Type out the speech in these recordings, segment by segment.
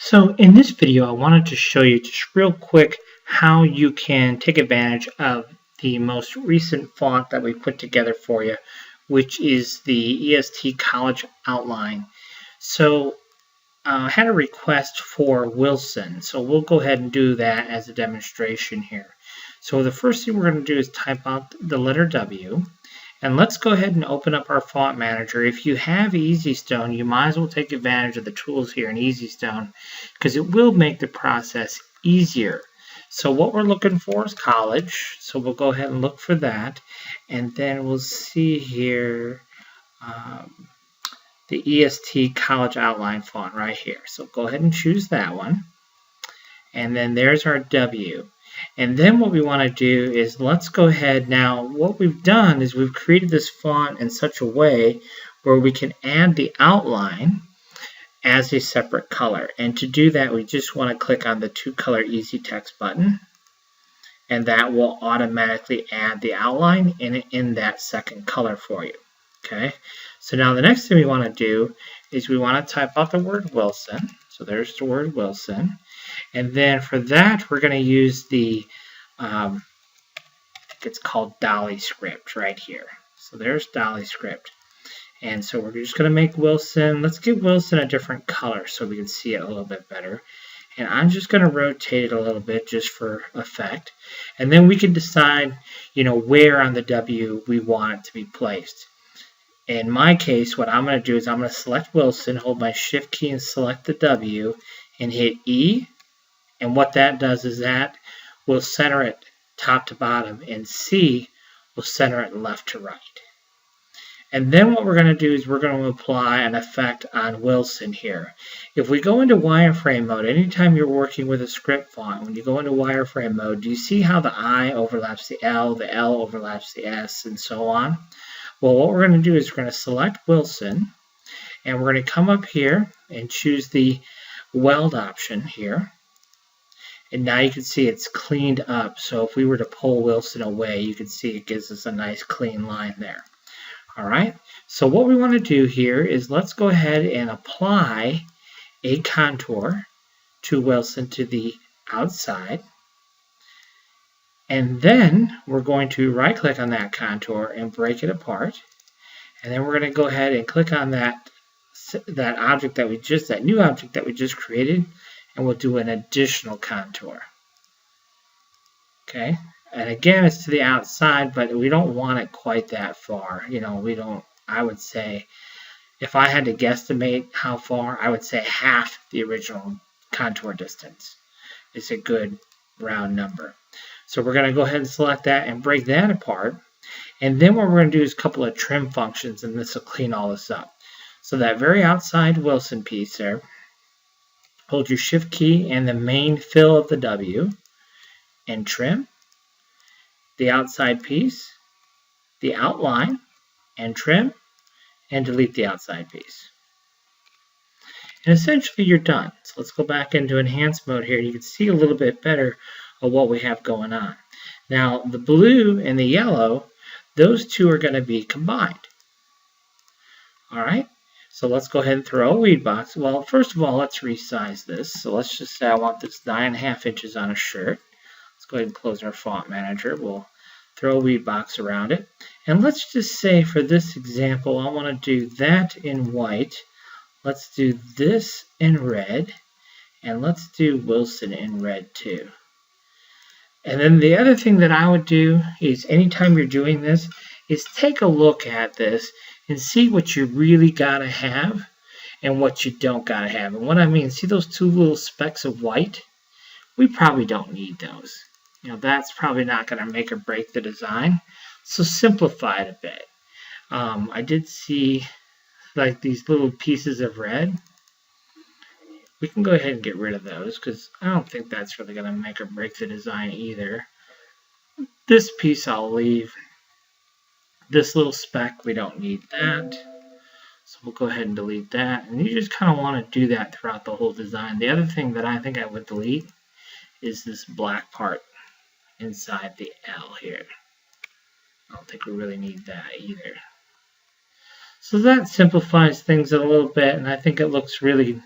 So in this video, I wanted to show you just real quick how you can take advantage of the most recent font that we put together for you, which is the EST College Outline. So I had a request for Wilson, so we'll go ahead and do that as a demonstration here. So the first thing we're going to do is type out the letter W. And let's go ahead and open up our font manager. If you have EasyStone, you might as well take advantage of the tools here in EasyStone because it will make the process easier. So what we're looking for is college. So we'll go ahead and look for that. And then we'll see here the EST College Outline font right here. So go ahead and choose that one. And then there's our W. And then what we want to do is let's go ahead now. What we've done is we've created this font in such a way where we can add the outline as a separate color. And to do that, we just want to click on the two color Easy Text button. And that will automatically add the outline in that second color for you. Okay. So now the next thing we want to do is we want to type out the word Wilson. So there's the word Wilson. And then for that, we're going to use the, I think it's called Dolly script right here. So there's Dolly script. And so we're just going to make Wilson, let's give Wilson a different color so we can see it a little bit better. And I'm just going to rotate it a little bit just for effect. And then we can decide, where on the W we want it to be placed. In my case, what I'm going to do is I'm going to select Wilson, hold my Shift key and select the W, and hit E. And what that does is that will center it top to bottom, and C will center it left to right. And then what we're going to do is we're going to apply an effect on Wilson here. If we go into wireframe mode, anytime you're working with a script font, when you go into wireframe mode, do you see how the I overlaps the L overlaps the S, and so on? Well, what we're going to do is we're going to select Wilson, and we're going to come up here and choose the weld option here. And now you can see it's cleaned up. So if we were to pull Wilson away, you can see it gives us a nice clean line there. All right. So what we want to do here is let's go ahead and apply a contour to Wilson to the outside. And then we're going to right click on that contour and break it apart. And then we're going to go ahead and click on that object that that new object that we just created. And we'll do an additional contour. Okay, and again, it's to the outside, but we don't want it quite that far. I would say, if I had to guesstimate how far, I would say half the original contour distance is a good round number. So we're going to go ahead and select that and break that apart. And then what we're going to do is a couple of trim functions, and this will clean all this up. So that very outside Wilson piece there, hold your Shift key and the main fill of the W and trim the outside piece, the outline, and trim, and delete the outside piece. And essentially you're done. So let's go back into enhanced mode here. You can see a little bit better of what we have going on. Now the blue and the yellow, those two are going to be combined. All right. So let's go ahead and throw a weed box. Well, first of all, let's resize this. So let's just say I want this 9.5 inches on a shirt. Let's go ahead and close our font manager. We'll throw a weed box around it. And let's just say for this example, I want to do that in white. Let's do this in red. And let's do Wilson in red too. And then the other thing that I would do is anytime you're doing this is take a look at this and see what you really gotta have and what you don't gotta have. And what I mean, see those two little specks of white? We probably don't need those. That's probably not gonna make or break the design. So simplify it a bit. I did see like these little pieces of red. We can go ahead and get rid of those because I don't think that's really gonna make or break the design either. This piece I'll leave. This little speck, we don't need that. So we'll go ahead and delete that. And you just kind of want to do that throughout the whole design. The other thing that I think I would delete is this black part inside the L here. I don't think we really need that either. So that simplifies things a little bit, and I think it looks really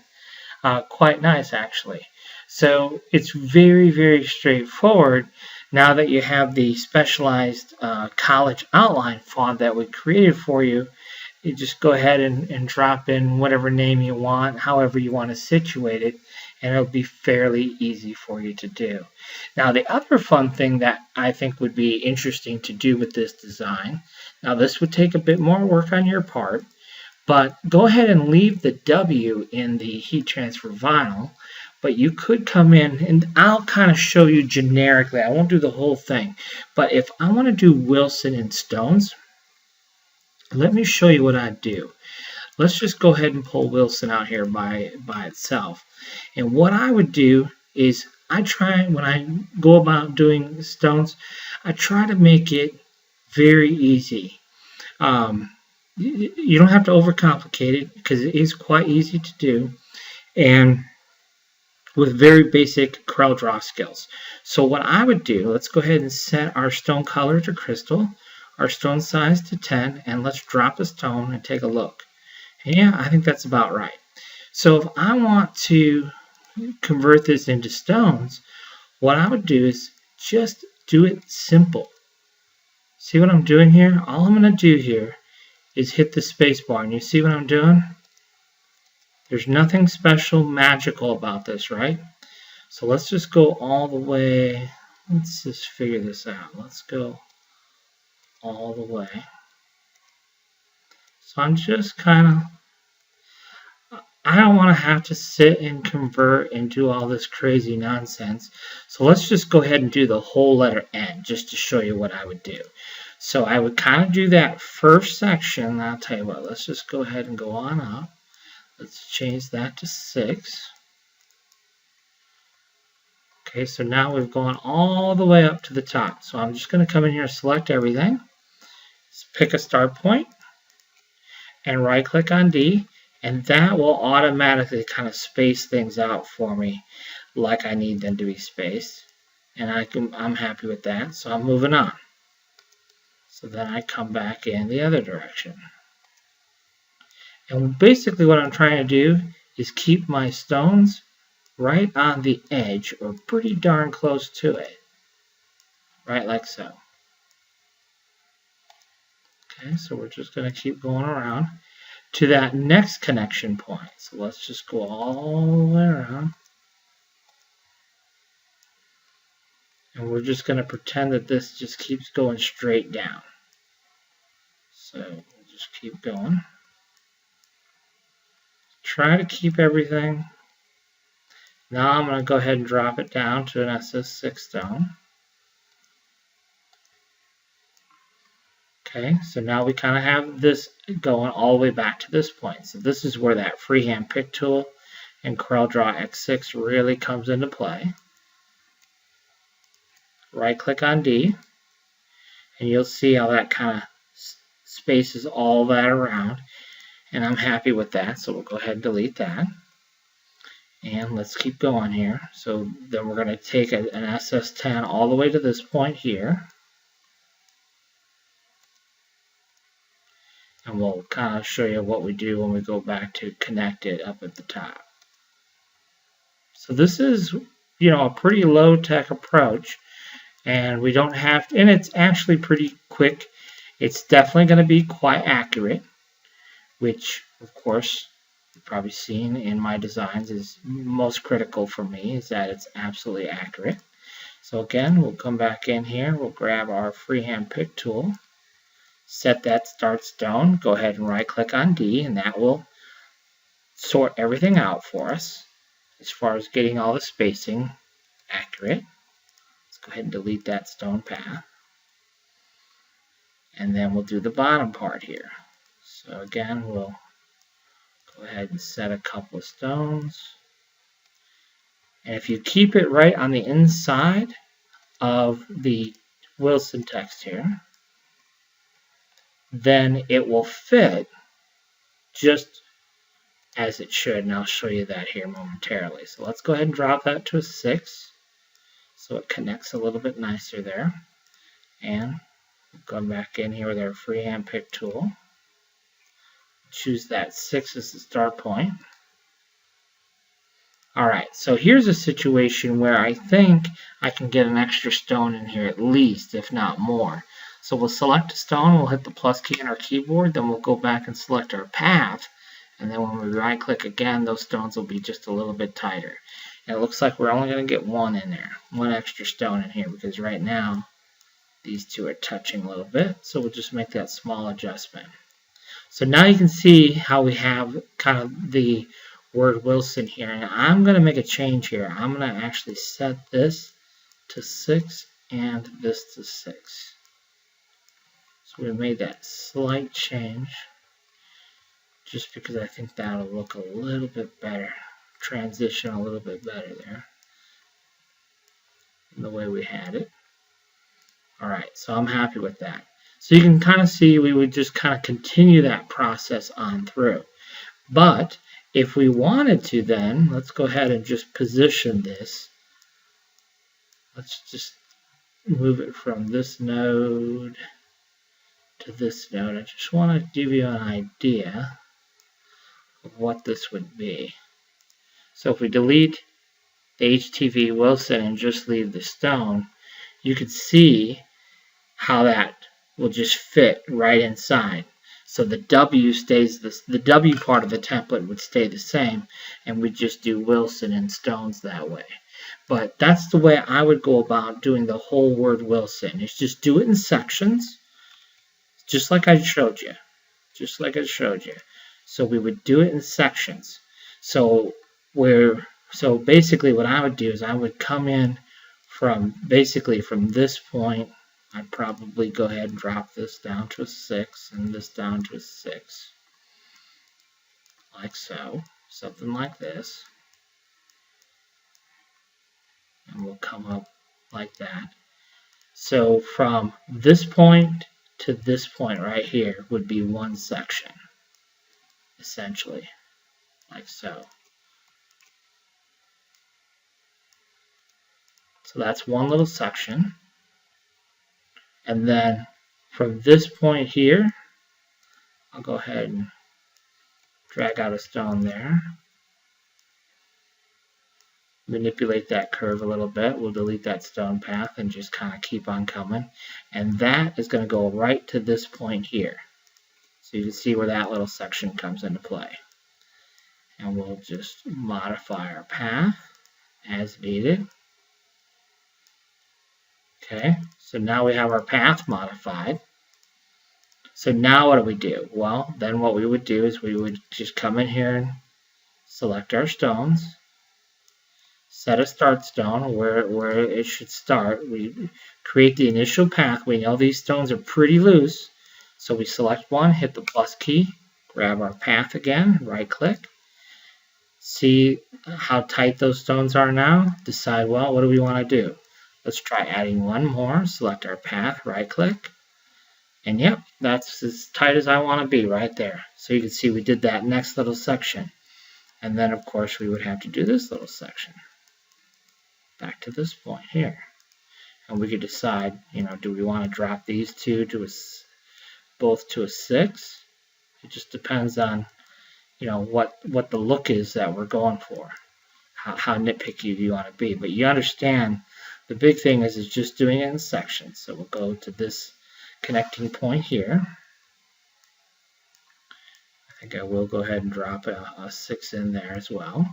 quite nice actually. So it's very, very straightforward. Now that you have the specialized college outline font that we created for you, you just go ahead and drop in whatever name you want, however you want to situate it, and it'll be fairly easy for you to do. Now, the other fun thing that I think would be interesting to do with this design, now this would take a bit more work on your part, but go ahead and leave the W in the heat transfer vinyl, but you could come in, and I'll kind of show you generically. I won't do the whole thing, but if I want to do Wilson and Stones, let me show you what I do. Let's just go ahead and pull Wilson out here by itself. And what I would do is I try, when I go about doing Stones, I try to make it very easy. You don't have to overcomplicate it because it is quite easy to do, and with very basic CorelDRAW skills. So what I would do, let's go ahead and set our stone color to crystal, our stone size to 10, and let's drop a stone and take a look. Yeah, I think that's about right. So if I want to convert this into stones, what I would do is just do it simple. See what I'm doing here? All I'm going to do here is hit the space bar, and you see what I'm doing? There's nothing special, magical about this, right? So let's just go all the way. Let's just figure this out. Let's go all the way. So I'm just kind of, I don't want to have to sit and convert and do all this crazy nonsense. So let's just go ahead and do the whole letter N just to show you what I would do. So I would kind of do that first section. I'll tell you what, let's just go ahead and go on up. Let's change that to 6. Okay, so now we've gone all the way up to the top. So I'm just going to come in here and select everything. Just pick a start point and right click on D, and that will automatically kind of space things out for me like I need them to be spaced. And I'm happy with that, so I'm moving on. So then I come back in the other direction. And basically what I'm trying to do is keep my stones right on the edge or pretty darn close to it. Right like so. Okay, so we're just going to keep going around to that next connection point. So let's just go all the way around. And we're just going to pretend that this just keeps going straight down. So we'll just keep going. Try to keep everything. Now I'm going to go ahead and drop it down to an SS6 stone. Okay, so now we kind of have this going all the way back to this point. So this is where that freehand pick tool and CorelDRAW X6 really comes into play. Right click on D, and you'll see how that kind of spaces all that around. And I'm happy with that, so we'll go ahead and delete that. And let's keep going here. So then we're going to take an SS10 all the way to this point here. And we'll kind of show you what we do when we go back to connect it up at the top. So this is, a pretty low-tech approach. And we don't have to, and it's actually pretty quick. It's definitely going to be quite accurate, which, of course, you've probably seen in my designs is most critical for me, is that it's absolutely accurate. So again, we'll come back in here, we'll grab our freehand pick tool, set that start stone, go ahead and right click on D, and that will sort everything out for us as far as getting all the spacing accurate. Let's go ahead and delete that stone path. And then we'll do the bottom part here. So again, we'll go ahead and set a couple of stones. And if you keep it right on the inside of the Wilson text here, then it will fit just as it should. And I'll show you that here momentarily. So let's go ahead and drop that to a 6 so it connects a little bit nicer there. And we'll go back in here with our freehand pick tool. Choose that 6 as the start point. Alright, so here's a situation where I think I can get an extra stone in here at least, if not more. So we'll select a stone, we'll hit the plus key on our keyboard, then we'll go back and select our path, and then when we right click again, those stones will be just a little bit tighter. And it looks like we're only going to get one in there, one extra stone in here, because right now these two are touching a little bit, so we'll just make that small adjustment. So now you can see how we have kind of the word Wilson here, and I'm going to make a change here. I'm going to actually set this to 6 and this to 6. So we made that slight change just because I think that'll look a little bit better, transition a little bit better there in the way we had it. Alright, so I'm happy with that. So you can kind of see we would just kind of continue that process on through. But if we wanted to then, let's go ahead and just position this. Let's just move it from this node to this node. I just want to give you an idea of what this would be. So if we delete the HTV Wilson and just leave the stone, you could see how that will just fit right inside. So the W stays the W part of the template would stay the same, and we just do Wilson and stones that way. But that's the way I would go about doing the whole word Wilson. Is just do it in sections, just like I showed you. Just like I showed you. So we would do it in sections. So basically what I would do is I would come in from basically from this point. I'd probably go ahead and drop this down to a 6 and this down to a 6. Like so. Something like this. And we'll come up like that. So from this point to this point right here would be one section. Essentially. Like so. So that's one little section. And then from this point here, I'll go ahead and drag out a stone there. Manipulate that curve a little bit. We'll delete that stone path and just kind of keep on coming. And that is going to go right to this point here. So you can see where that little section comes into play. And we'll just modify our path as needed. Okay, so now we have our path modified. So now what do? Well, then what we would do is we would just come in here and select our stones, set a start stone where it should start. We create the initial path. We know these stones are pretty loose, so we select one, hit the plus key, grab our path again, right click. See how tight those stones are now. Decide, well, what do we want to do? Let's try adding one more. Select our path, right click. And yep, that's as tight as I want to be right there. So you can see we did that next little section. And then of course we would have to do this little section. Back to this point here. And we could decide, do we want to drop these two to both to a 6? It just depends on, what the look is that we're going for. How nitpicky do you want to be. But you understand the big thing is just doing it in sections. So we'll go to this connecting point here. I think I will go ahead and drop a 6 in there as well.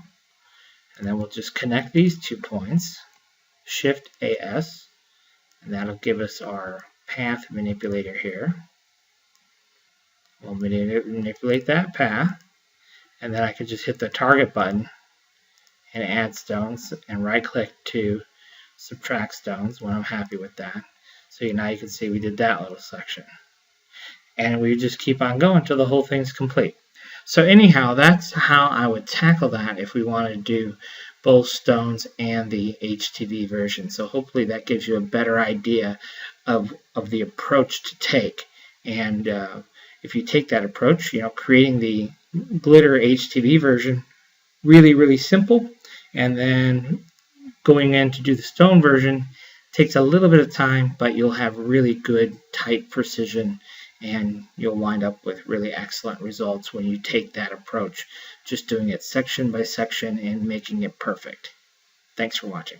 And then we'll just connect these 2 points. Shift AS. And that'll give us our path manipulator here. We'll manipulate that path. And then I can just hit the target button and add stones and right click to subtract stones when I'm happy with that. So now you can see we did that little section. And we just keep on going till the whole thing's complete. So anyhow, that's how I would tackle that if we wanted to do both stones and the HTV version. So hopefully that gives you a better idea of the approach to take. And if you take that approach, creating the glitter HTV version, really simple. And then going in to do the stone version takes a little bit of time, but you'll have really good, tight precision, and you'll wind up with really excellent results when you take that approach. just doing it section by section and making it perfect. Thanks for watching.